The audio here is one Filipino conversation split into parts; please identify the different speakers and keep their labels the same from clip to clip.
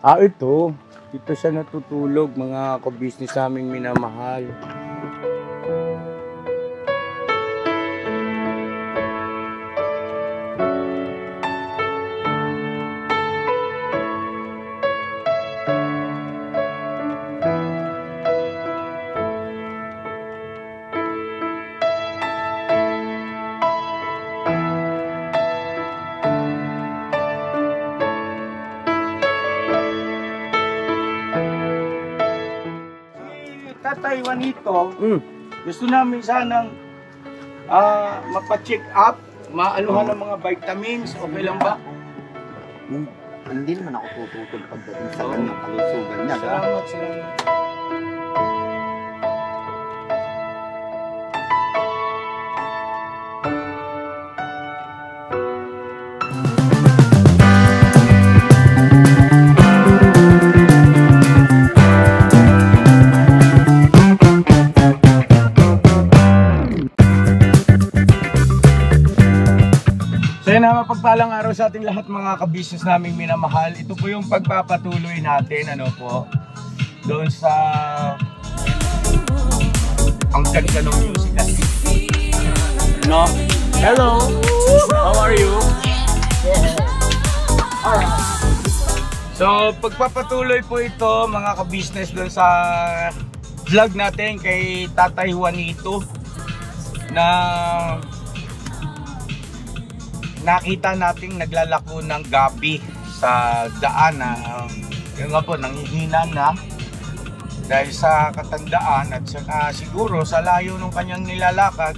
Speaker 1: Ito. Dito siya natutulog, mga ka-business naming minamahal. Tatay Juanito, gusto namin sanang mapacheck up, maanuhan ng mga vitamins, okay lang ba?
Speaker 2: Hindi naman ako tututol pagdating sa kanyang kalusugan niya.
Speaker 1: Salamat. Mapagpalang araw sa ating lahat mga ka-business naming minamahal. Ito po yung pagpapatuloy natin doon sa ang ganda ng music natin. Hello! How are you? So pagpapatuloy po ito mga ka-business doon sa vlog natin kay Tatay Juanito na nakita nating naglalako ng gabi sa daan na yun nga po, nanghihina na dahil sa katandaan at siguro sa layo ng kanyang nilalakad.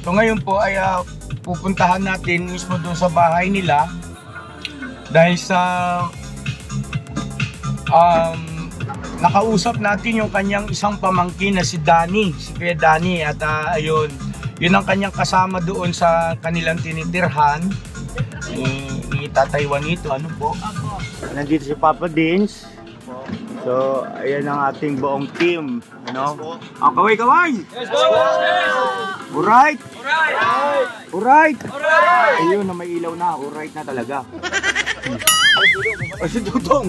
Speaker 1: So ngayon po ay pupuntahan natin mismo doon sa bahay nila dahil sa nakausap natin yung kanyang isang pamangkin na si Kuya Danny at ayun, yun ang kanyang kasama doon sa kanilang tinitirhan ni Tatay Juanito. Ano po? Nandito si Papa Dins. So, ayan ang ating buong team. Kaway! Yes, alright! Alright! Ayun na may ilaw na. Alright na talaga. Si Dudong!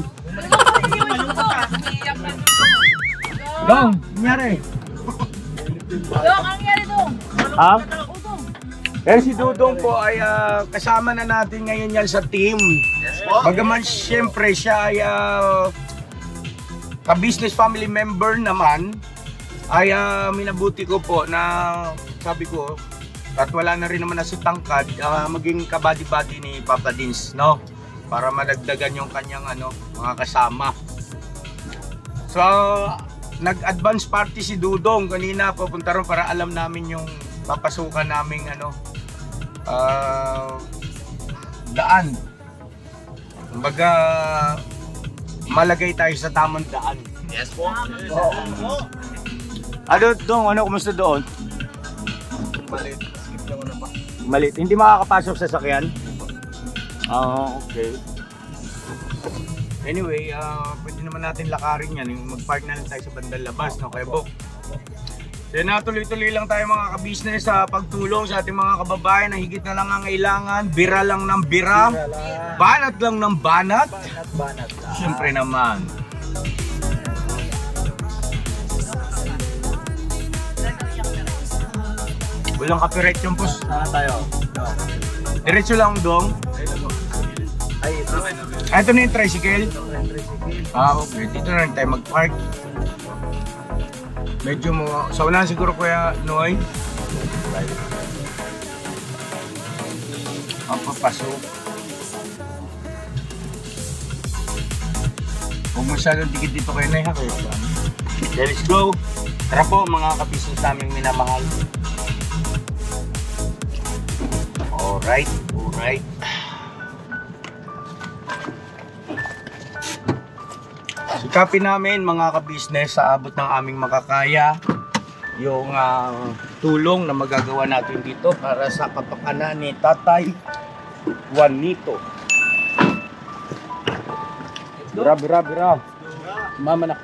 Speaker 1: Dong! Nangyari?
Speaker 3: Dong, ang nangyari Dong?
Speaker 1: Ha? Pero si Dudong po ay kasama na natin ngayon yan sa team. Bagaman siyempre siya ay ka-business family member naman, ay minabuti ko po na sabi ko, at wala na rin naman na si Tangkad, maging kabady-bady ni Papa Dins, para madagdagan yung kanyang mga kasama. So, nag-advance party si Dudong kanina, papunta ron para alam namin yung papasukan naming daan. Kumbaga malagay tayo sa tamang daan.
Speaker 2: Yes po.
Speaker 1: Dong, kumusta doon?
Speaker 2: Malit. Skip lang na ba?
Speaker 1: Malit. Hindi makakapasok sa sakyan? Okay. Anyway, pwede naman natin lakarin yan. Mag-park na lang tayo sa bandang labas, Kaya Bok. Then tuloy-tuloy lang tayo mga ka-business sa pagtulong sa ating mga kababayan na higit na lang ang kailangan, bira lang ng bira, banat lang ng banat.
Speaker 2: Banat.
Speaker 1: Siyempre naman. Walang copyright yung post.
Speaker 2: Saan tayo?
Speaker 1: Diretso lang Dong.
Speaker 2: Ay, ito.
Speaker 1: Ito na yung tricycle. Okay. Dito na rin tayo mag-park. Medyo mo, sa unahan siguro Kuya Noy. Ang papasok. Huwag masyadong dikit dito kayo na ha. Let's go. Tara po mga ka-business naming minamahal. Alright. Sikapin namin mga ka-business sa abot ng aming makakaya yung tulong na magagawa natin dito para sa kapakanan ni Tatay Juanito. Bira. Mama na.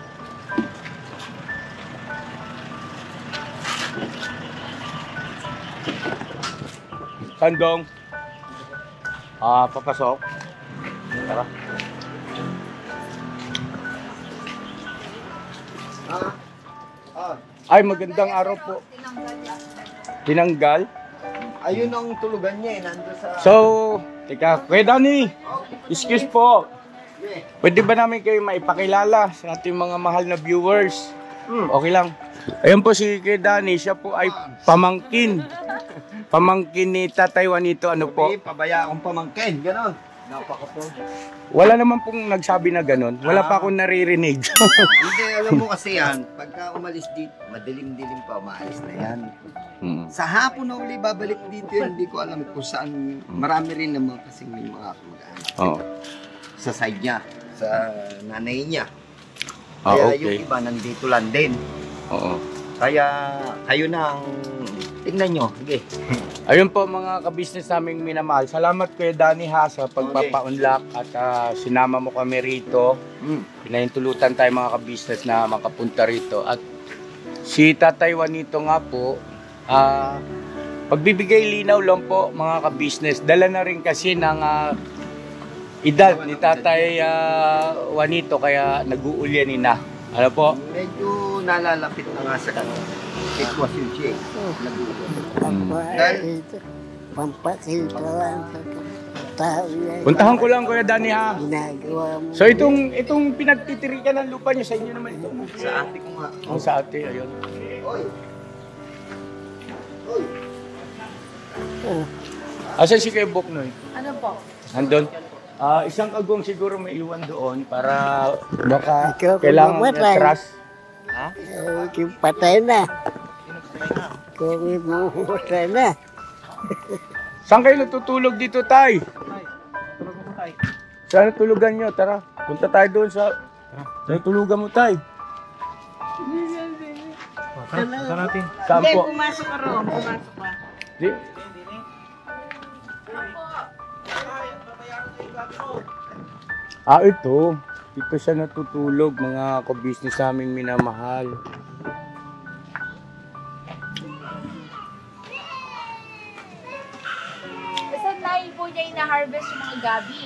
Speaker 1: Sandong. Papasok. Tara. Ay, magandang araw po. Tinanggal?
Speaker 2: Ayun ang tulugan niya eh, nandun sa...
Speaker 1: So, teka, Kuya Danny, excuse po. Pwede ba namin kayo maipakilala sa ating mga mahal na viewers? Okay lang. Ayun po si Kuya Danny, siya po ay pamangkin. Pamangkin ni Tatay Juanito, ano po?
Speaker 2: Okay, pabaya akong pamangkin, gano'n. Napaka-po.
Speaker 1: Wala naman pong nagsabi na ganun. Wala pa akong naririnig.
Speaker 2: Hindi, alam mo kasi yan, pagka umalis dito, madilim-dilim pa, umaalis na yan. Sa hapon na uli babalik dito yan, hindi ko alam kung saan. Marami rin naman kasi may mga kamag-anak.
Speaker 1: Oo.
Speaker 2: Sa side niya, sa nanay niya. Kaya
Speaker 1: Okay.
Speaker 2: yung iba nandito lang din.
Speaker 1: Oo.
Speaker 2: Kaya kayo na ang tingnan nyo. Sige.
Speaker 1: Ayun po mga kabisnes naming minamahal. Salamat Kuya Danny ha sa pagpapaunlak at sinama mo kami rito. Pinahintulutan tayo mga kabisnes na makapunta rito. At si Tatay Juanito nga po, pagbibigay linaw lang po mga kabisnes. Dala na rin kasi ng edad ni Tatay Juanito kaya nag-uulyanin na. Ano po?
Speaker 2: Medyo nalalapit na nga sa kanya. Sitwasyon siya. Dahil
Speaker 4: pampasiltawan sa tao yan.
Speaker 1: Puntahan ko lang Kuya Danny ha.
Speaker 4: Ginagawa mo.
Speaker 1: So itong pinagtitirikan ng lupa niyo sa inyo naman ito.
Speaker 2: sa ate ko nga.
Speaker 1: Sa ate, ayun.
Speaker 2: Oy! Oy!
Speaker 1: Asan si Kuya Boknoy?
Speaker 3: Ano po?
Speaker 1: Andun? Isang kagong siguro may iwan doon para baka
Speaker 4: Ikaw kung
Speaker 1: kailangan
Speaker 4: mamatay.
Speaker 1: na-trust.
Speaker 4: Kung patay na. Kung imuhutay na.
Speaker 1: Saan kayo natutulog dito, Tay? Saan tulugan nyo? Tara, punta tayo doon sa... Saan tulugan mo, Tay?
Speaker 5: Punta natin.
Speaker 1: Saan po?
Speaker 3: Pumasok ka ron. Pumasok ka.
Speaker 1: Di? Ito. Dito siya natutulog, mga kabisnes naming minamahal.
Speaker 3: Saan lahi po niya ina-harvest yung mga gabi?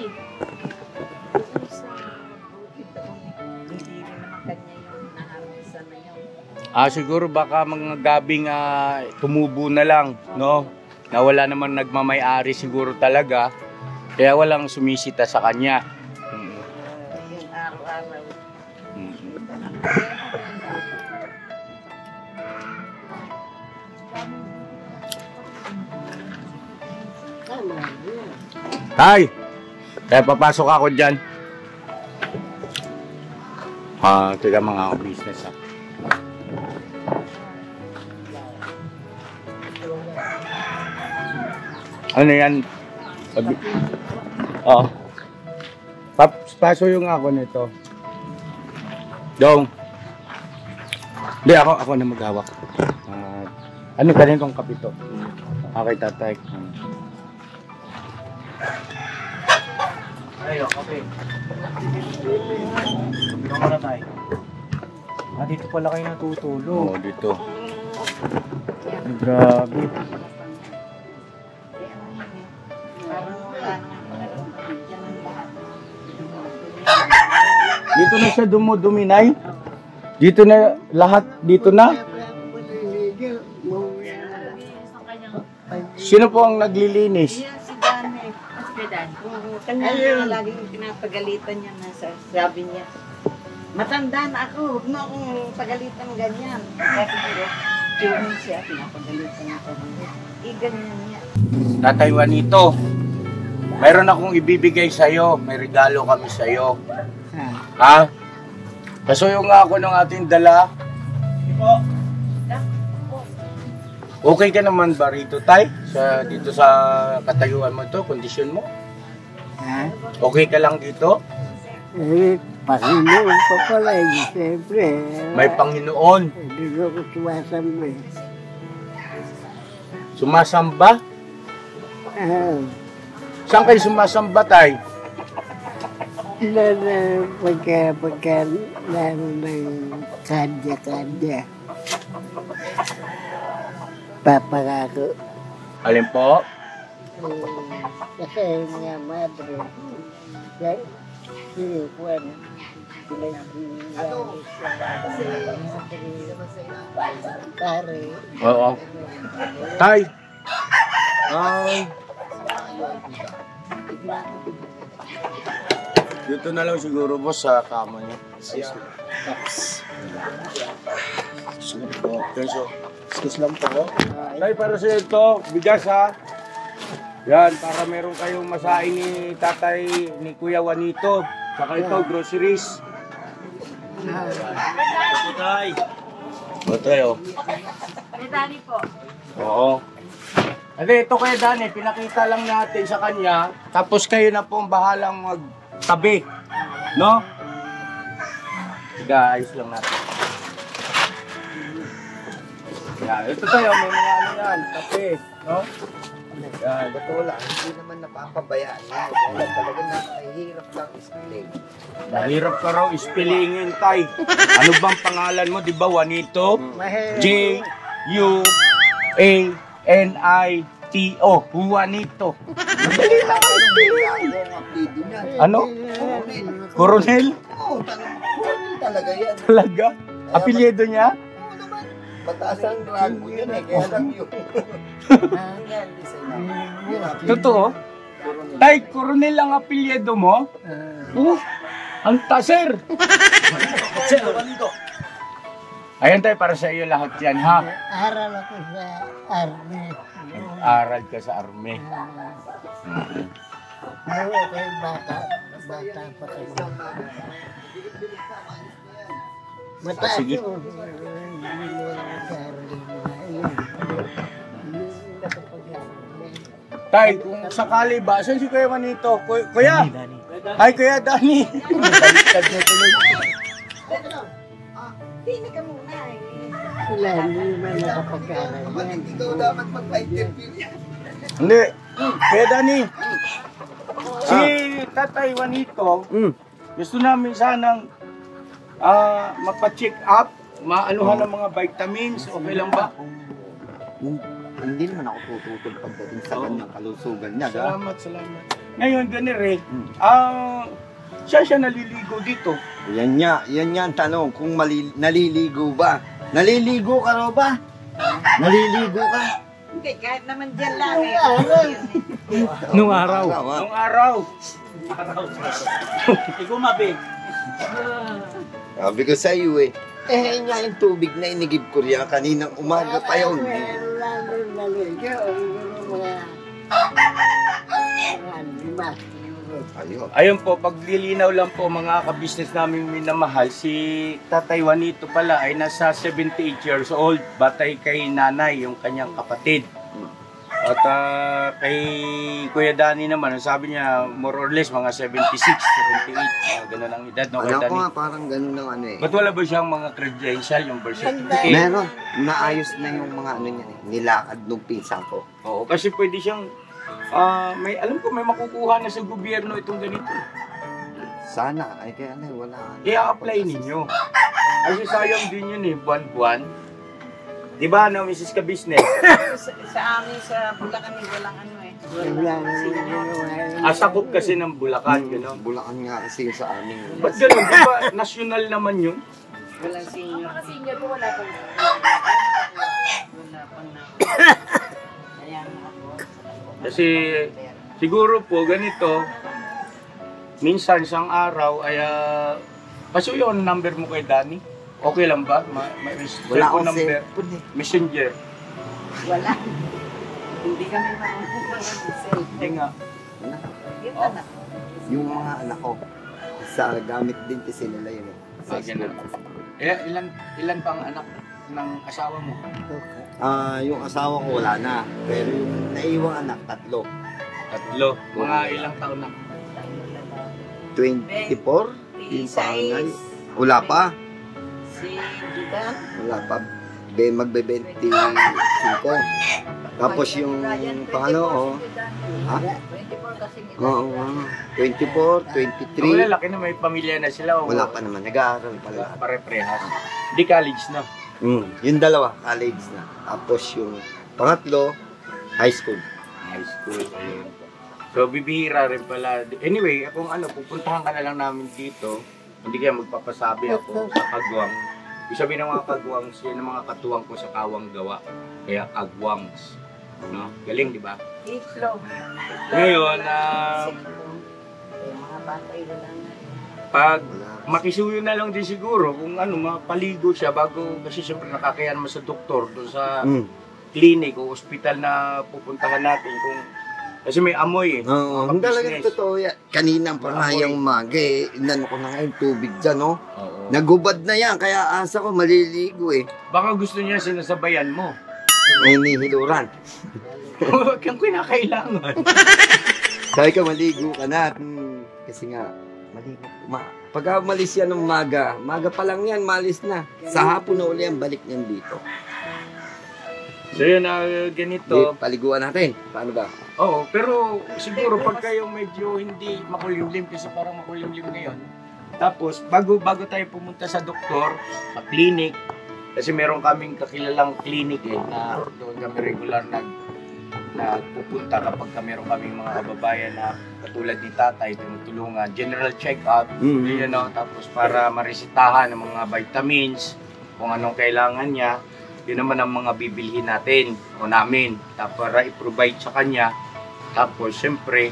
Speaker 6: Hindi rin naman kanya yung naharvestan na yun.
Speaker 1: Siguro baka mga gabing tumubo na lang, no? Na wala naman nagmamay-ari siguro talaga. Kaya walang sumisita sa kanya.
Speaker 6: Yung araw-araw.
Speaker 1: Tay! Kaya papasok ako dyan. Tiga mga business ha. Ano yan? Paso yung ako nito. Dong. Hindi, ako na maghawak. Ano galing kong kapito? Okay, tatay.
Speaker 5: Ayo, okay. Tignan mo na tayo. Dito pala kayo natutulog.
Speaker 1: Oo, dito.
Speaker 5: Grabe.
Speaker 1: Dito na siya dumuduminay. Dito na lahat, dito na. Sino po ang naglilinis?
Speaker 6: Yan si Danny.
Speaker 3: Si Dan.
Speaker 6: Kanya na laging pinapagalitan niya na sabi niya. Matanda na ako, huwag mo akong pagalitan ganyan. Kaya siguro, yun siya, pinapagalitan niya. Ganyan niya.
Speaker 1: Tatay Juanito, mayroon akong ibibigay sa'yo. May regalo kami sa'yo. Ha? Kasuyo nga ako ng ating dala. Okay ka naman ba rito, Tay? Dito sa katayuan mo to, kondisyon mo?
Speaker 4: Ha?
Speaker 1: Okay ka lang dito?
Speaker 4: Panginoon pa pala eh. Siyempre.
Speaker 1: May Panginoon.
Speaker 4: Hindi ako sumasamba eh.
Speaker 1: Sumasamba? Saan kayo sumasamba, Tay?
Speaker 4: Pagka laro ng kanya-kanya. Papangako.
Speaker 1: Alin po?
Speaker 4: Kasi mga madre, si Juan, pinag-iwalis sa pare.
Speaker 1: Oo. Tay! Tay! Dito na lang siguro boss sa kama niyo. Excuse lang po. Tay, para sa ito, bigas ha. Yan, para meron kayong masain ni tatay, ni Kuya Juanito. Saka ito, groceries. Ito, tay. Ito, oh.
Speaker 3: May Dani po.
Speaker 1: Oo. Ate, ito kaya Dani, pinakita lang natin sa kanya, tapos kayo na po ang bahalang magtabi. No? Sige, ayos lang natin. Yan, ito tayo, may mga ano yan, tabi. No? Yan.
Speaker 2: Totoo lang, hindi naman napapabayaan niya. Kaya talaga nakahihirap lang explain.
Speaker 1: Mahirap ka raw ispellingin, tay. Ano bang pangalan mo, di ba, Juanito? Juanito. Juanito. Madali lang ang spelling. Ano? Coronel?
Speaker 2: Oo, talaga yan.
Speaker 1: Talaga? Apelyido niya?
Speaker 2: Oo naman. Mataas ang rango yun eh, kaya lang yung...
Speaker 1: Totoo? Tay, Coronel ang apelyido mo? Ang taser! Ayan tayo, para sa iyo lahat yan, ha?
Speaker 4: Aral ako sa army.
Speaker 1: Aral ka sa army.
Speaker 4: Ano kayo bata pa kayo. Mataas
Speaker 1: sige.
Speaker 4: yung hindi mo nag-aaral yun.
Speaker 1: Tay, kung sakali ba, saan si Kuya Juanito? Kuya! Ay, Kuya Dani! Baliktad na tuloy.
Speaker 6: Hindi ka muna eh.
Speaker 4: Wala, hindi naman nakapag-aaral yan.
Speaker 2: Ikaw dapat magpa-interview yan.
Speaker 1: Hindi. Kuya Dani, si Tatay Juanito, gusto namin sanang mapacheck up, maanuhan ng mga vitamins, okay lang ba?
Speaker 2: Hindi naman ako tututol pagdating sa kanyang kalusugan niya.
Speaker 1: Salamat. Ngayon, ganire, siya naliligo dito.
Speaker 2: Yan niya ang tanong, kung naliligo ba? Naliligo ka raw ba? Naliligo ka?
Speaker 6: Hindi, kahit naman dyan lang eh.
Speaker 1: Nung araw.
Speaker 5: Ikaw mabig.
Speaker 2: Sabi ko sa iyo eh. Yan yung tubig na inigib ko riyan kaninang umaga pa yun. Ayun.
Speaker 1: Ayun po, paglilinaw lang po mga kabisnes namin minamahal, si Tatay Juanito pala ay nasa 78 years old, batay kay nanay, yung kanyang kapatid. At kay Kuya Dani naman, sabi niya more or less mga 76, 78, ganun ang edad, no, Kuya
Speaker 2: Alam ko
Speaker 1: Dani?
Speaker 2: nga parang ganun ang ano eh.
Speaker 1: Ba't wala ba siyang mga credential, yung birth certificate?
Speaker 2: Meron, naayos na yung mga ano niya eh. Nilakad nung pinsan ko.
Speaker 1: Oo, kasi pwede siyang, alam ko may makukuha na sa gobyerno itong ganito.
Speaker 2: Sana, ay kaya na wala.
Speaker 1: I-apply ninyo. Kasi sayang din yun eh, buwan-buwan. Di ba, no, Mrs. Kabisnes?
Speaker 6: Sa amin, sa Bulacan, walang ano eh.
Speaker 1: Sakop kasi ng Bulacan, gano'n.
Speaker 2: Bulacan nga kasi yung sa amin.
Speaker 1: Ba't gano'n? Di ba, national naman yun?
Speaker 6: Walang senior.
Speaker 3: Mga senior po wala po.
Speaker 6: Wala pang na. Ayan ako.
Speaker 1: Kasi, siguro po, ganito, minsan, isang araw, ay, pasuyo ang number mo kay Dani. Okay lang ba?
Speaker 2: Wala akong
Speaker 1: number.
Speaker 2: cellphone eh.
Speaker 1: Messenger.
Speaker 6: Wala. Hindi kami makakapag-sell.
Speaker 1: Hindi nga.
Speaker 2: Wala.
Speaker 6: Yung anak.
Speaker 2: Yung mga anak ko, sa gamit din kasi nila yun eh.
Speaker 1: Ganun. Ilan pang anak ng asawa mo?
Speaker 2: Yung asawa ko wala na. Pero yung naiwang anak, 3.
Speaker 1: Tatlo. Mga ilang taon na?
Speaker 2: 24? Yung panganay. Wala pa.
Speaker 6: Si Judan.
Speaker 2: Wala pa. Magbe-25. Tapos yung pangano, ha?
Speaker 6: 24 kasi nila.
Speaker 2: Oo, 24, 23.
Speaker 1: Wala, laki na may pamilya na sila.
Speaker 2: Wala pa naman. Nag-aaral pa lahat.
Speaker 1: Pare-prehas. Di college na.
Speaker 2: Yung dalawa, college na. Tapos yung pangatlo, high school.
Speaker 1: high school. Ayun. So, bibihira rin pala. Anyway, kung ano, pupuntahan ka na lang namin dito. Hindi kaya magpapasabi ako sa kagwang. Ibig sabihin ng mga kagwangs, yan ang mga katuwang ko sa kawang gawa. Kaya kagwangs. No? Galing, di ba?
Speaker 6: Itlog.
Speaker 1: Ngayon,
Speaker 6: Mga bata ilan lang.
Speaker 1: pag makisuyo na lang din siguro kung ano, mapaligo siya bago, kasi siyempre nakakayan mo sa doktor doon sa clinic o ospital na pupuntahan natin kung kasi may amoy eh.
Speaker 2: Oo, ang talagang
Speaker 1: business.
Speaker 2: totoo yan. Kanina pa nga yung umaga eh. Inano ko na nga yung tubig dyan, no?
Speaker 1: Oo.
Speaker 2: Nagubad na yan, kaya asa ko maliligo eh.
Speaker 1: Baka gusto niya sinasabayan mo.
Speaker 2: May nihiluran.
Speaker 1: Huwag kang kinakailangan.
Speaker 2: Sabi ka, maligo ka na. Kasi nga, maligo. Pag umalis yan ng umaga pa lang yan, malis na. Sa hapon na uli yan, balik niyan dito.
Speaker 1: So yun, ganito.
Speaker 2: Paliguan natin. Paano ba?
Speaker 1: Oo, pero siguro pag kayo medyo hindi makulimlim kasi parang makulimlim ngayon. Tapos, bago tayo pumunta sa doktor, sa clinic, kasi meron kaming kakilalang clinic eh, na doon kami regular nagpupunta kapag meron kaming mga kababayan na katulad ni tatay, tinutulungan, general check-up, yun, no? Tapos para maresitahan ng mga vitamins, kung anong kailangan niya, yun naman ang mga bibilhin natin o namin, tapos para i-provide sa kanya. Tapos, syempre,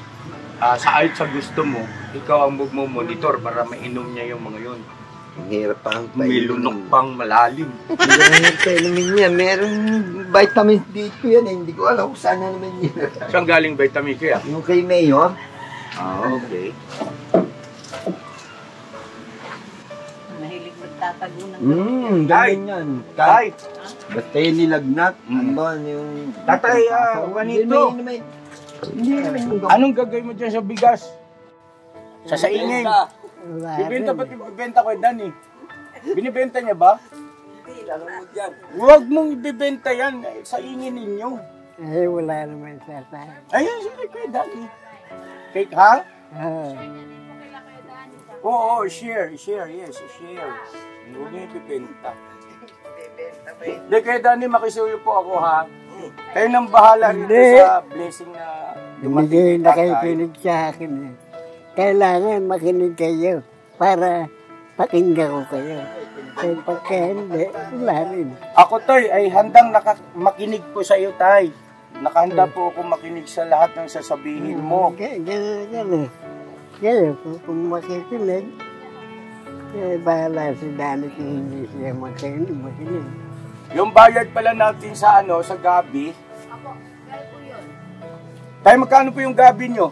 Speaker 1: sa ayot sa gusto mo, ikaw ang magmo-monitor para mainom niya yung mga yun.
Speaker 2: Ang hirap parang
Speaker 1: May lunok pang malalim.
Speaker 2: Hindi na hirap painumin yan. Meron vitamins dito yan eh. Hindi ko alam kung saan na naman yun.
Speaker 1: Saan galing vitamin kaya?
Speaker 2: Yung kay Mayor,
Speaker 1: Okay.
Speaker 6: Mahilig magtatago ng
Speaker 2: ganyan yan.
Speaker 1: Tay!
Speaker 2: Basta yung nilagnat,
Speaker 1: Mm.
Speaker 2: yung...
Speaker 1: Tatay, Juanito.
Speaker 2: Hindi naman yung
Speaker 1: Anong gagawin mo dyan sa bigas? Sa saingin.
Speaker 4: Wala
Speaker 1: Ibenta
Speaker 4: rin.
Speaker 1: ba't ibibenta ko Dan eh? Binibenta niya ba?
Speaker 6: Hindi lang.
Speaker 1: Huwag mong ibibenta yan. Saingin ninyo.
Speaker 4: Ay, wala naman sa tayo.
Speaker 1: Ayun, sige kay Danny. Cake, ha? Oo, share, yes, share. Huwag niyo ibibenta. Hindi, kay Danny, makisuyo po ako, ha? Kayo nang bahala rito
Speaker 4: Hindi.
Speaker 1: sa blessing na
Speaker 4: Hindi na kayo
Speaker 1: tatay.
Speaker 4: kinig sa akin eh. Kailangan makinig kayo para pakinggan ko kayo. Kaya pagka hindi, wala rin.
Speaker 1: Ako, Toy, ay handang makinig po sa iyo, Tay. Nakahanda po ako makinig sa lahat ng sasabihin mo.
Speaker 4: Gano'n. Kaya kung makikinig, bahala si Dani kung hindi siya makinig.
Speaker 1: Yung bayad pala natin sa sa gabi.
Speaker 3: Apo, gano'n po yun.
Speaker 1: Tay, magkano po yung gabi nyo?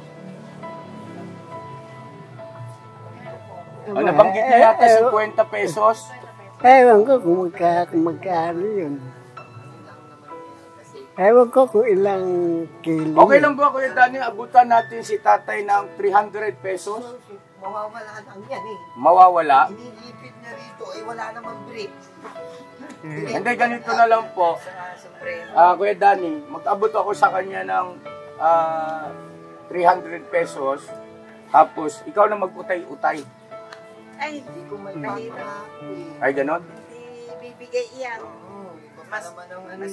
Speaker 1: Nabanggit niya yata 50 pesos.
Speaker 4: Ewan ko kung magkano yun. Ewan ko kung ilang kilo.
Speaker 1: Okay lang ba, Kuya Danny, abutan natin si tatay ng 300 pesos?
Speaker 2: Mawawala lang yan eh.
Speaker 1: Mawawala?
Speaker 2: Inilipid na rito, eh wala namang break.
Speaker 1: Hindi, ganito na lang po. Kuya Danny, mag-abot ako sa kanya ng 300 pesos. Tapos, ikaw na mag-utay-utay.
Speaker 6: Ay, hindi ko magkahirap.
Speaker 1: Ay, ganon?
Speaker 6: Hindi bibigay yan. Mas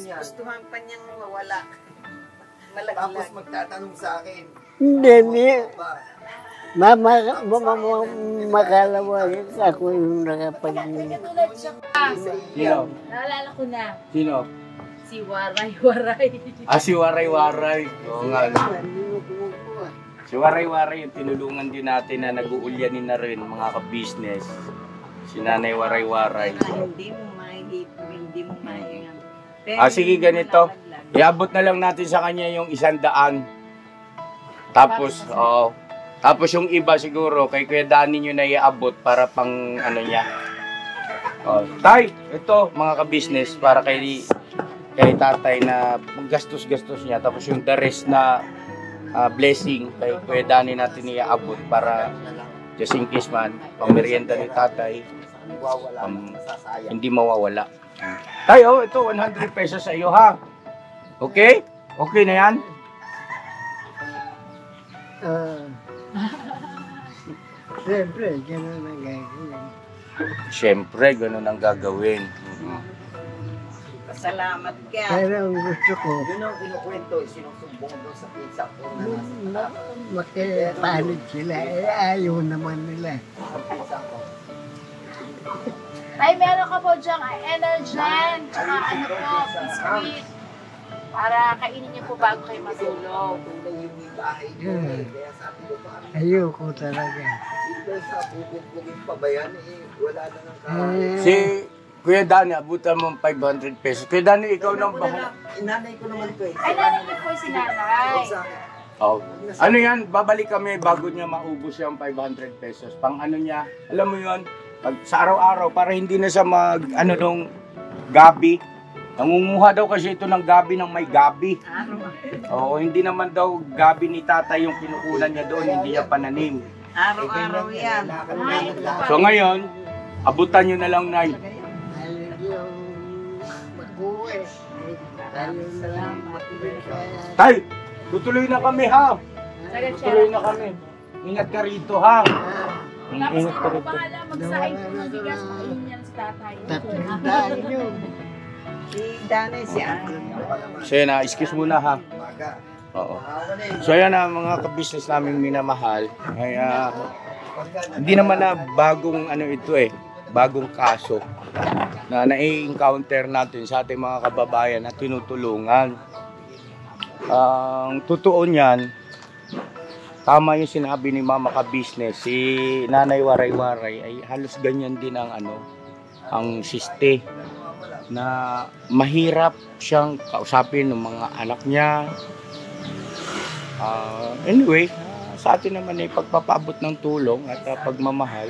Speaker 6: gustuhan pa niyang mawala.
Speaker 2: Tapos
Speaker 6: Malaglag.
Speaker 2: magtatanong sa akin,
Speaker 4: Hindi.
Speaker 2: ba?
Speaker 4: Makalawagin ako yung
Speaker 3: Katulad siya.
Speaker 1: Sino?
Speaker 3: Naalala ko na.
Speaker 1: Sino?
Speaker 3: Si Waray-Waray.
Speaker 1: Si Waray-Waray. Oo nga. Si Waray-Waray, yung tinulungan din natin na nag-uulyanin na rin mga ka-business. Si Nanay Waray-Waray.
Speaker 6: Hindi mo maingat. Pero
Speaker 1: Sige,
Speaker 6: hindi mo
Speaker 1: ganito.
Speaker 6: malaglag.
Speaker 1: Iabot na lang natin sa kanya yung 100. Tapos, tapos yung iba siguro, kay Kuya Danny nyo na iabot para pang niya. Tay, ito mga ka-business para kay tatay na gastos-gastos niya. Tapos yung the rest na blessing kay Kuya Danny natin iaabot para just in case man, pang merienda ni tatay, hindi mawawala. Tay, ito 100 pesos sa iyo ha. Okay? Okay na yan?
Speaker 4: Siyempre, gano'n ang gagawin.
Speaker 1: Siyempre, ganun ang gagawin.
Speaker 6: Pasalamat ka.
Speaker 4: Pero ang gusto ko,
Speaker 2: Yun ang kinukwento, sinusumbong doon sa pizza ko na nasa
Speaker 4: makipalit sila. Ayaw naman nila.
Speaker 2: sa pizza ko.
Speaker 3: Ay, meron ka po dyang Energen, tsaka ano po, biscuit. Para kainin niyo po bago kayo matulog.
Speaker 2: Tulong yung bahay ko eh. Kaya sabi ko pa,
Speaker 4: Ayoko talaga.
Speaker 2: sino sa bubog-bugin pa ba yan eh? Wala na ng
Speaker 1: Si Kuya Dani, abutan mo 500 pesos. Kuya Dani, ikaw nang bahala.
Speaker 2: Inanay ko naman ito eh.
Speaker 3: Ay, nanin niyo po si nanay.
Speaker 2: Sa akin.
Speaker 1: Oh. Ano yan, babalik kami bago niya maubos yung 500 pesos. Pang ano niya, alam mo yun, pag, sa araw-araw, para hindi na siya mag, ano nung gabi. Nangunguha daw kasi ito ng gabi ng may gabi. Oo, hindi naman daw gabi ni tatay yung kinukunan niya doon, hindi niya pananim.
Speaker 6: Araw-araw yan.
Speaker 1: So ngayon, abutan nyo na lang, Nay.
Speaker 4: Ayaw yung mag-uwi. Ayaw na lang makikita.
Speaker 1: Tay, tutuloy na kami ha.
Speaker 3: Sagad siya.
Speaker 1: Tutuloy na kami. Ingat ka rito ha.
Speaker 3: Nga po
Speaker 1: Ingat ka
Speaker 3: siguro
Speaker 1: rito.
Speaker 3: bahala magsahin po ng bigas, makainin niya sa tatay.
Speaker 4: 3 yun.
Speaker 6: Si Danay, si Ano.
Speaker 1: So yun na, excuse muna ha.
Speaker 2: Maga.
Speaker 1: Oo. So ayan na mga ka-business namin minamahal. Ay, hindi naman na bagong ano ito eh, bagong kaso na nai-encounter natin sa ating mga kababayan na tinutulungan. Ang totoo niyan, tama yung sinabi ni Mama ka-business, si Nanay Waray-Waray ay halos ganyan din ang ano, ang siste na mahirap siyang kausapin ng mga anak niya. Anyway, sa atin naman ay pagpapaabot ng tulong at pagmamahal.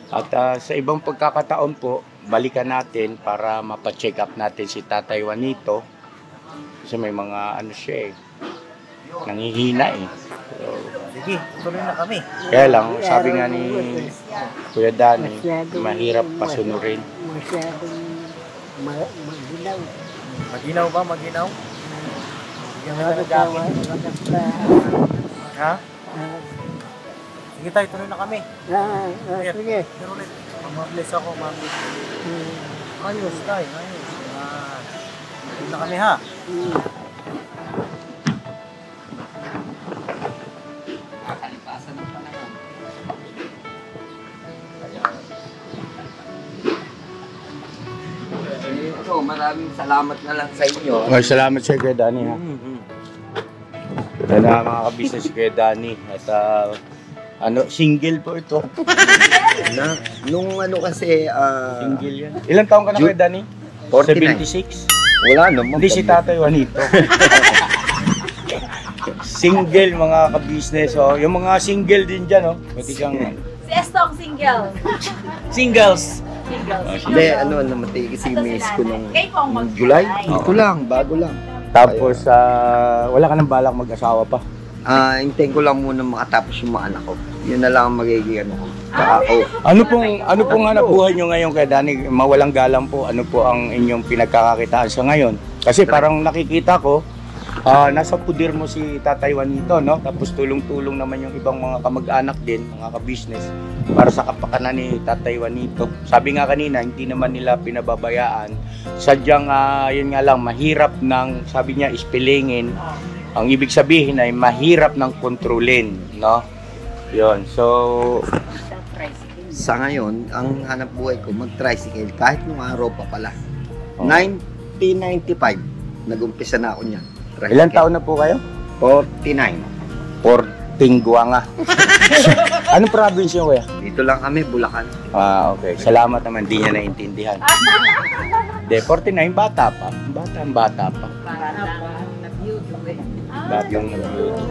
Speaker 1: At sa ibang pagkakataon po, balikan natin para mapacheck up natin si Tatay Juanito. Kasi may mga ano siya eh, nangihina eh.
Speaker 5: Sige, tuloy na kami.
Speaker 1: Kaya lang, sabi nga ni Kuya Dani, mahirap pasunurin.
Speaker 4: Masyadong maginaw.
Speaker 5: Maginaw ba? Maginaw? Bigyan kita ng jacket. Ha? Sige tayo, tuloy na kami.
Speaker 4: Sige.
Speaker 5: Pero ulit, mag-bless ako, mag-bless. Ayos tayo, ayos. Tuloy na kami ha.
Speaker 2: Kakalipasan ng panahon. Ito, maraming salamat na lang sa inyo.
Speaker 1: Okay, salamat sa Kuya Dani ha. Yan na mga kabisnes si Kuya Dani. At ano, single po ito.
Speaker 2: Nung ano kasi,
Speaker 1: Single yan. Ilang taon ka na Kuya Dani?
Speaker 2: 49.
Speaker 1: 76?
Speaker 2: Wala naman.
Speaker 1: Hindi si Tatay Juanito. Single mga kabisnes. Oh. Yung mga single din dyan, oh. Pwede siyang
Speaker 3: Si Estong single.
Speaker 1: singles.
Speaker 3: Single.
Speaker 2: Hindi, ano namatay kasi miss ko nung
Speaker 3: Kayo po ang mag-
Speaker 2: July. Ito lang, bago lang.
Speaker 1: Tapos, wala ka nang balak mag-asawa pa.
Speaker 2: Hintayin ko lang muna makatapos yung mga anak ko. Yun na lang ang magiging ano ko. Saka ako.
Speaker 1: Ano pong hanap buhay nyo ngayon kay Dani? Mawalang galang po, ano po ang inyong pinagkakakitaan sa ngayon? Kasi parang nakikita ko, nasa pudir mo si Tatay Juanito, no? Tapos tulong-tulong naman yung ibang mga kamag-anak din, mga ka-business, para sa kapakanan ni Tatay Juanito. Sabi nga kanina, hindi naman nila pinababayaan. Sadyang, yun nga lang, mahirap ng, sabi niya, ispilingin. Ang ibig sabihin ay mahirap ng kontrolin, no? Yun, so...
Speaker 2: Sa ngayon, ang hanap buhay ko, mag-tricycle kahit nung araw pa pala.
Speaker 1: Oh.
Speaker 2: 1995, nag-umpisa na ako niyan. Tricycle.
Speaker 1: Ilan taon na po kayo?
Speaker 2: 49.
Speaker 1: Portingguanga. Anong probinsya kuya?
Speaker 2: Dito lang kami, Bulacan.
Speaker 1: Okay. Salamat naman, di niya naintindihan. De, 49, bata pa. Bata pa. Batang nag-beauty.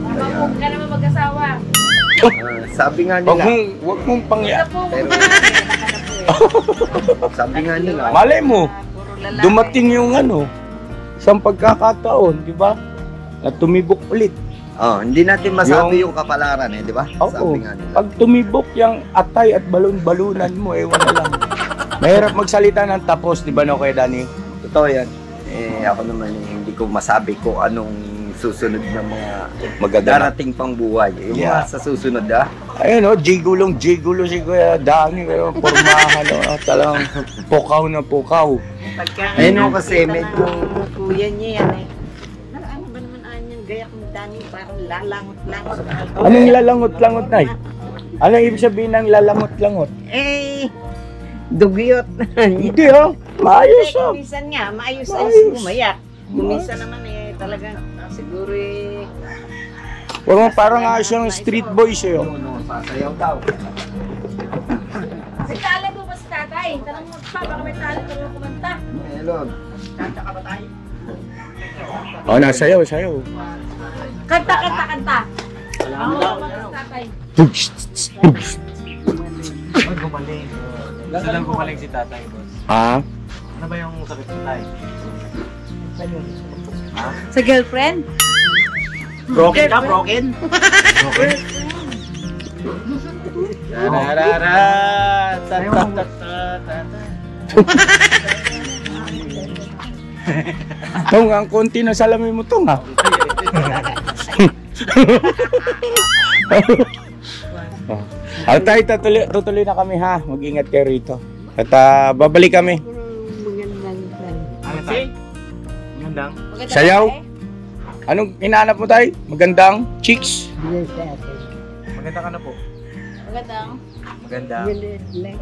Speaker 3: Huwag ka naman mag-asawa.
Speaker 2: Sabi nga nila,
Speaker 1: Huwag mong pangya.
Speaker 2: pero sabi nga nila,
Speaker 1: Malay mo, dumating yung ano, isang pagkakataon, di ba? Na tumibok ulit.
Speaker 2: hindi natin masabi yung kapalaran di ba?
Speaker 1: Oo.
Speaker 2: Sabi nga nila.
Speaker 1: Pag tumibok yung atay at balon-balunan mo, ewan na lang. Mahirap magsalita ng tapos, di ba no, Kuya Dani?
Speaker 2: Totoo yan. Ako naman hindi ko masabi kung anong susunod na mga
Speaker 1: Magaganap.
Speaker 2: darating pang buhay. Yung
Speaker 1: Yeah.
Speaker 2: mga sa susunod
Speaker 1: Ayun o, jigulo si Kuya Danny. Pero pormahan o, talagang pukaw na pukaw.
Speaker 2: Ayun o kasi medyo...
Speaker 6: Kuya niya yan eh. Ano ba naman yung gayak ng Dani? Parang lalangot-langot.
Speaker 1: Anong lalangot-langot, Nay? Anong ibig sabihin ng lalangot-langot?
Speaker 6: Eh, dugyot.
Speaker 1: Hindi o, maayos o.
Speaker 6: Kumisan nga, maayos
Speaker 1: Maayos.
Speaker 6: ay gumayak. Kumisan naman eh, talagang siguro eh.
Speaker 1: Parang nga siyang street boys eh. Oh.
Speaker 2: Sasayaw daw.
Speaker 3: Si talent mo ba si tatay? Tanong mo pa, baka may talent na rin kumanta.
Speaker 2: Melon.
Speaker 1: Oh, nasayaw.
Speaker 3: Kanta. Ako kumanta si tatay.
Speaker 5: Ay, gumaling. Gusto lang gumaling si tatay, boss.
Speaker 1: Ah?
Speaker 5: Ano ba yung sakit mo tayo?
Speaker 3: Sa girlfriend?
Speaker 5: Broken ka? Broken? Broken?
Speaker 1: Tong, ang konti na salamin mo tong ha. Tayo, tutuloy na kami ha. Mag-ingat kayo rito. At babalik kami.
Speaker 4: Magandang plan.
Speaker 5: Ano tayo? Magandang.
Speaker 1: Sayaw? Anong hinahanap mo tayo? Magandang chicks?
Speaker 4: Yes, ate.
Speaker 5: Maganda ka na po.
Speaker 3: Magandang.
Speaker 5: Maganda.
Speaker 4: Galit lang.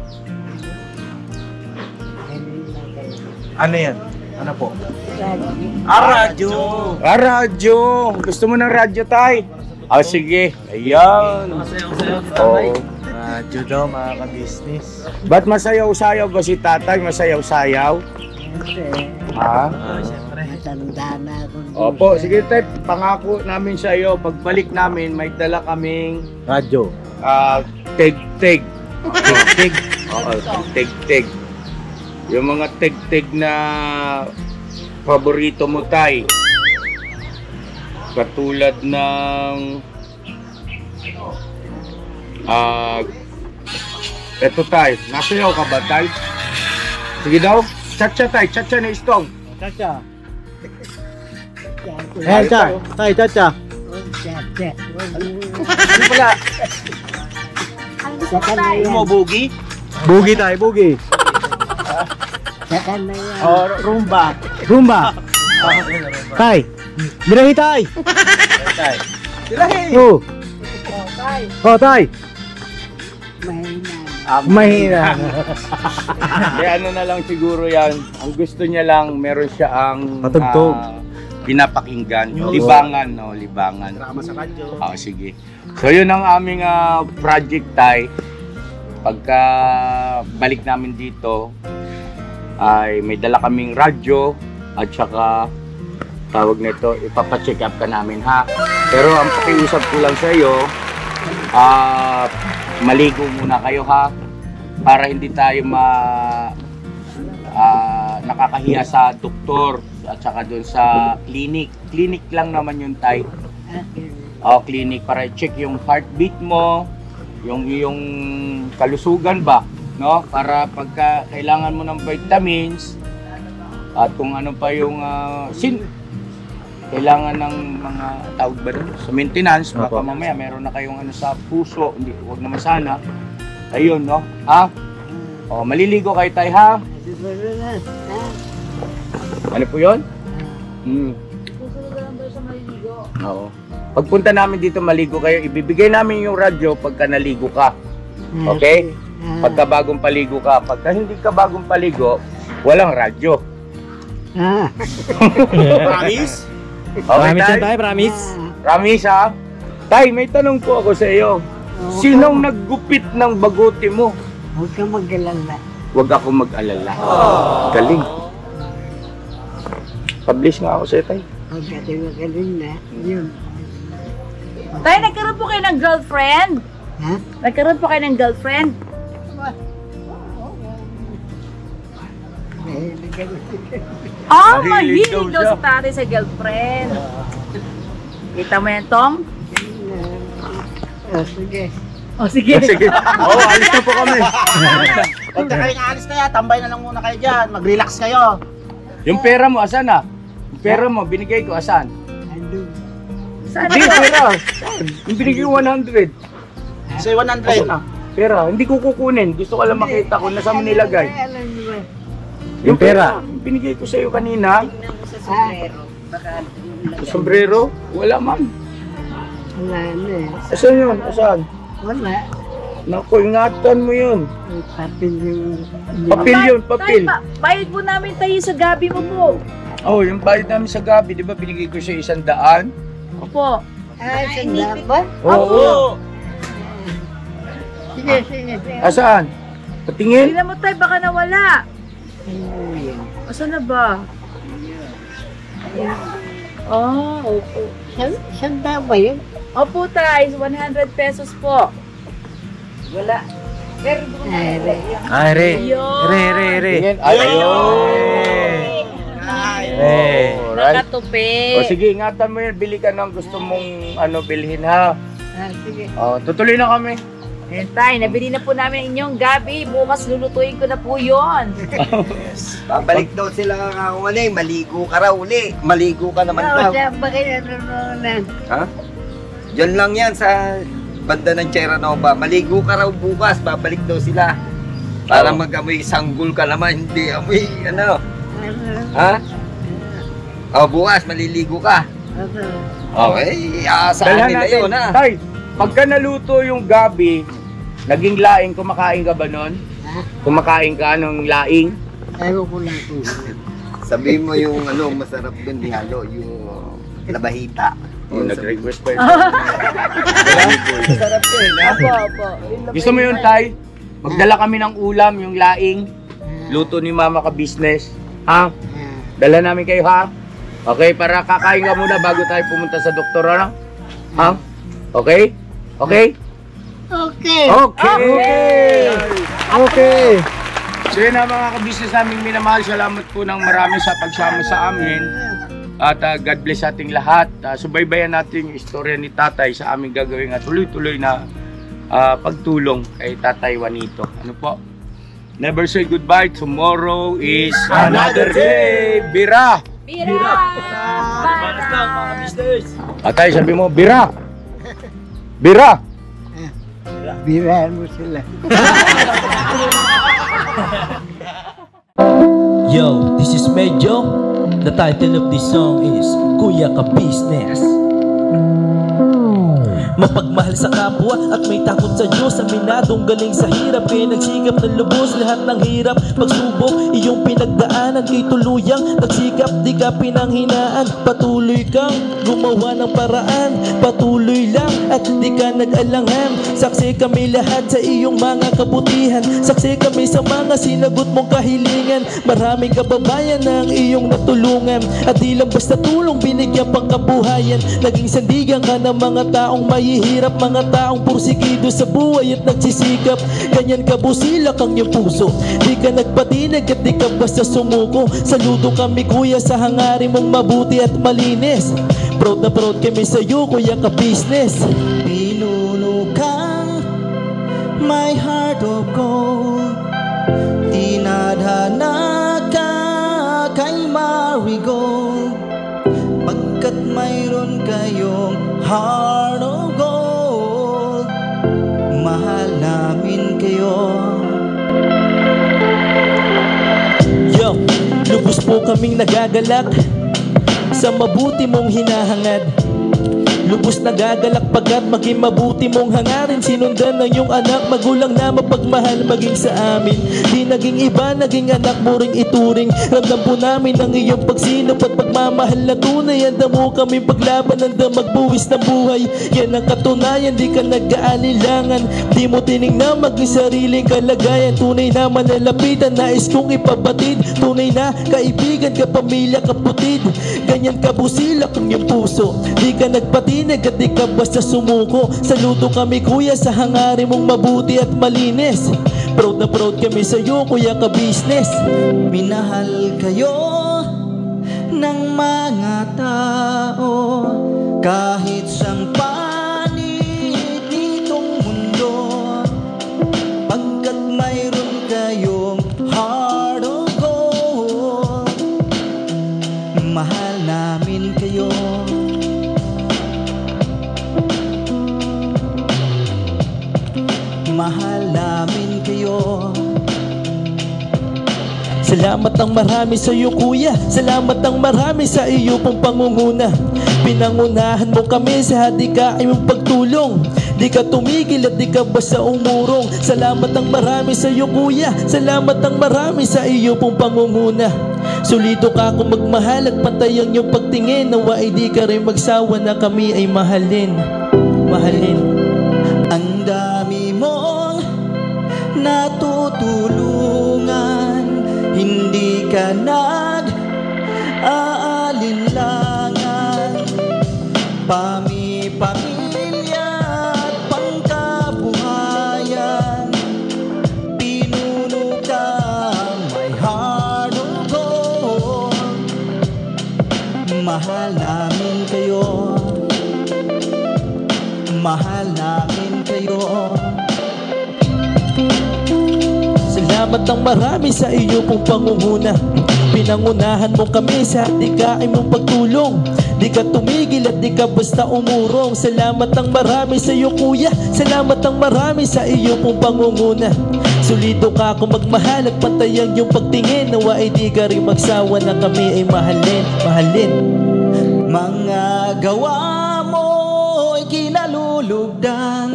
Speaker 4: Galit lang kayo.
Speaker 5: Ano yan? Ano po?
Speaker 4: Radyo.
Speaker 5: Radyo!
Speaker 1: Radyo! Gusto mo ng radyo tayo? Sige. Ayan.
Speaker 5: Masayaw-sayaw si
Speaker 1: Oo.
Speaker 5: Radyo daw, mga ka-business.
Speaker 1: Ba't masayaw-sayaw ba si tatay? Masayaw-sayaw?
Speaker 4: Kasi
Speaker 1: Ha?
Speaker 5: Siyempre.
Speaker 4: matanda na ako.
Speaker 1: Opo, sige tayo. Pangako namin sa iyo, pagbalik namin, may dala kaming
Speaker 5: Radyo.
Speaker 1: teg-teg. Teg-teg. Oo, teg-teg. Yung mga teg-teg na paborito mo tay. Katulad ng eto tay. Nasayaw ka ba tay? Sige daw. Chacha tay. Chacha na istong.
Speaker 5: Chacha.
Speaker 1: Ayan,
Speaker 5: Chacha. Tay, chacha.
Speaker 4: Chacha.
Speaker 5: Ano pala?
Speaker 3: Ang gusto mo
Speaker 4: Saka na
Speaker 3: tayo.
Speaker 4: yan.
Speaker 5: Mo, bugi? Bugi tayo, bugi.
Speaker 4: Saka na yan.
Speaker 5: Rumba. Rumba. Tay. Birahi tay. Tay. Birahi. Oh. Oh, tay.
Speaker 4: Mahina.
Speaker 5: Mahina.
Speaker 1: Ano na lang siguro yan. Ang gusto niya lang, meron siya ang
Speaker 5: Patugtog.
Speaker 1: pinapakinggan.
Speaker 5: Oo.
Speaker 1: Libangan, no? Libangan.
Speaker 5: Drama sa radyo.
Speaker 1: Sige. So yun ang aming project tay. Pagka balik namin dito, ay may dala kaming radyo at saka tawag nito, ipapacheck up ka namin ha. Pero ang pakiusap ko lang sa iyo, maligo muna kayo ha para hindi tayo nakakahiya sa doktor at saka doon sa clinic. Clinic lang naman yun tay. Clinic para check yung heartbeat mo, yung iyong kalusugan ba, no? Para pagka kailangan mo ng vitamins at kung ano pa yung kailangan ng mga tawag ba doon sa maintenance, baka mamaya meron na kayong ano sa puso, hindi, huwag naman sana. Ayun, no? Ha? Maliligo kayo tayo, ha? Ano po yun?
Speaker 3: Susunod na lang daw siya maliligo.
Speaker 1: Oo. Pagpunta namin dito, maligo kayo. Ibibigay namin yung radyo pagka naligo ka. Okay? Pagka bagong paligo ka. Pagka hindi ka bagong paligo, walang radyo.
Speaker 5: Promise?
Speaker 1: Okay, tay?
Speaker 5: promise?
Speaker 1: Promise, ha? Tay, may tanong po ako sa iyo. Sinong naggupit ng bagote mo?
Speaker 4: Huwag kang mag-alala.
Speaker 1: Huwag ako mag-alala. Galing. Publish nga ako sa iyo, tay.
Speaker 4: Huwag ka magaling na. Yun.
Speaker 3: Tayo, nagkaroon po kayo ng girlfriend?
Speaker 4: Ha?
Speaker 3: Nagkaroon po kayo ng girlfriend?
Speaker 4: Mahilig ka na.
Speaker 1: Mahilig
Speaker 3: Mahilig
Speaker 1: daw
Speaker 3: daw
Speaker 1: siya.
Speaker 3: si tatay sa girlfriend. Kita mo yan, Tong?
Speaker 4: Sige.
Speaker 3: Sige.
Speaker 1: Sige. Alis na po kami.
Speaker 5: Huwag na kayong alis kaya, tambay na lang muna kayo dyan. Mag-relax kayo.
Speaker 1: Yung pera mo, asan na? Yung pera mo, binigay ko, asan?
Speaker 4: Ano?
Speaker 3: Saan
Speaker 1: Hindi,
Speaker 3: na?
Speaker 1: pera. Yung binigay ko 100.
Speaker 7: Say 100.
Speaker 1: Asan na? Pera, hindi ko kukunin. Gusto ko lang makita kung nasa mo nilagay.
Speaker 4: Alam niyo ba?
Speaker 1: Yung pera, binigay ko sa iyo kanina.
Speaker 6: Tingnan mo sa sombrero. Baka
Speaker 1: Sa sombrero, wala man.
Speaker 4: Wala na eh.
Speaker 1: Asan yun? Asan?
Speaker 4: Wala.
Speaker 1: Naku, ingatan mo yun.
Speaker 4: May papel yung...
Speaker 1: Papel yun, papel.
Speaker 3: Bayad po namin tayo sa gabi mo po.
Speaker 1: Oh, yung bayad namin sa gabi, di ba binigay ko siya 100?
Speaker 3: Opo.
Speaker 4: Sanda ba?
Speaker 1: Oo.
Speaker 4: Sige, sige.
Speaker 1: Asan? Patingin?
Speaker 3: Tingnan mo tayo, baka nawala. Asan na ba? Opo.
Speaker 4: Sanda ba yun?
Speaker 3: Opo tayo, 100 pesos po.
Speaker 6: wala. Pero doon
Speaker 4: Ay,
Speaker 5: Ay, re.
Speaker 3: Ayun.
Speaker 5: Re.
Speaker 1: Alright.
Speaker 3: Nakatupi.
Speaker 1: O sige, ingatan mo yun. Bili ka ng gusto mong bilhin ha.
Speaker 4: sige.
Speaker 1: O, tutuloy na kami.
Speaker 3: Ayan tayo, nabili na po namin inyong gabi. Bukas lulutuin ko na po yun.
Speaker 2: Babalik daw sila kakakumaling, maligo ka raw uli. Maligo ka naman daw.
Speaker 4: Siya ba kayo nanununan?
Speaker 2: Ha? Diyan lang yan sa banda ng Sierra Nova. Maligo ka raw bukas, babalik daw sila. Para mag-amoy sanggol ka naman, hindi amoy ano. Ha? O bukas, maliligo ka. Okay, asahan nila yun ha.
Speaker 1: Tay, pagka naluto yung gabi, naging laing, kumakain ka ba nun? Kumakain ka ng laing?
Speaker 4: Ayaw ko lang po.
Speaker 2: Sabihin mo yung ano, masarap dun di halo, yung labahita.
Speaker 1: Oh, nag-request pa yun.
Speaker 2: Masarap yun, ha?
Speaker 3: Opo.
Speaker 1: Gusto mo yun, Tay? Magdala kami ng ulam, yung laing. Luto ni Mama ka business. Ha? Dala namin kayo, ha? Okay, para kakain ka muna bago tayo pumunta sa doktor, ano? Ha? Okay? Okay?
Speaker 4: Okay.
Speaker 1: Okay! Okay! So yun na mga ka-business namin minamahal. Salamat po ng marami sa pagsama sa amin. At God bless sa ating lahat. Subaybayan natin yung istorya ni Tatay sa aming gagawin at tuloy-tuloy na pagtulong kay Tatay Juanito. Ano po? Never say goodbye. Tomorrow is another day. Bira!
Speaker 3: Bira!
Speaker 1: Tatay, sabi mo, Bira! Bira!
Speaker 4: Birahan mo sila.
Speaker 8: Yo, this is Medyo. The title of this song is Kuya Ka Business. Mapagmahal sa kapwa at may takot sa Diyos. Aminadong galing sa hirap, kaya nagsikap na lubos lahat ng hirap. Pagsubok, iyong pinagdaanan, kay tuluyang nagsikap, di ka pinanghinaan. Patuloy kang gumawa ng paraan, patuloy lang at di ka nag-alangan. Saksi kami lahat sa iyong mga kabutihan, saksi kami sa mga sinagot mong kahilingan. Maraming kababayan na ang iyong natulungan, at di lang basta tulong, binigyan pang kabuhayan. Naging sandigan ka ng mga taong mahihirap, mga taong pursigido sa buhay at nagsisikap. Ganyan ka busilak ang iyong puso, di ka nagpatinag at di ka basta sumuko. Saludo kami kuya sa hangarin mong mabuti at malinis. Proud na proud kami sa iyo, Kuya Ka Business. Pinuno kang my heart of gold, tinadhana ka kay Marigold. Pagkat mayroon kayong heart of gold, mahal namin kayo. Yo, lubos po kaming nagagalak sa mabuti mong hinahangad. Lubos nagagalak pagkat maging mabuti mong hangarin. Sinundan ng iyong anak, magulang na mapagmahal maging sa amin. Di naging iba, naging anak mo ring ituring. Ramdam po namin ang iyong pagsinop at pagmamahal na tunay. Handa mo kaming paglaban, handa magbuwis ng buhay. Yan ang katunayan, di ka nag-aalilangan. Di mo tinignan maging sariling kalagayan. Tunay na manalapitan, nais kong ipabatid. Tunay na kaibigan, kapamilya, kaputid. Ganyan kabusilak ang iyong puso, di ka nagpatinag at di ka basta sumuko. Saludo kami kuya sa hangarin mong mabuti at malinis. Proud na proud kami sa iyo, Kuya Ka Business. Minahal kayo ng mga tao kahit sang panig nitong mundo. Pagkat mayroon kayong heart of gold, mahal namin kayo. mahal namin kayo. Salamat ng marami sa iyo kuya, salamat ng marami sa iyo pong pangunguna. Pinangunahan mo kami sa hadikain mong pagtulong. Di ka tumigil at di ka basta umurong. Salamat ng marami sa iyo kuya, salamat ng marami sa iyo pong pangunguna. Solido ka kung magmahal at pantay ang iyong pagtingin. Nawa ay di ka rin magsawa na kami ay mahalin. Mahalin. Ang dami mong natutulungan, hindi ka nag-aalinlangan. Pamilya at pangkabuhayan, pinuno ka may heart of gold. Mahal namin kayo, mahal namin kayo. Salamat ng marami sa iyo pong pangunguna. Pinangunahan mo kami sa hadikain mong pagtulong. Di ka tumigil at di ka basta umurong. Salamat ng marami sa iyo kuya, salamat ng marami sa iyo pong pangunguna. Solido ka kung magmahal at pantay ang iyong pagtingin. Nawa ay di ka rin magsawa na kami ay mahalin. Mahalin. Mga gawa mo'y kinalulugdan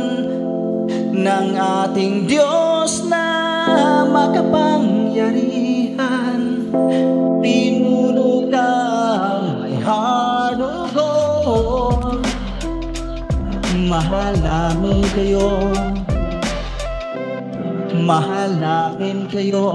Speaker 8: ng ating Diyos na makapangyarihan. Pinuno ng may heart of gold. Mahal namin kayo, mahal namin kayo.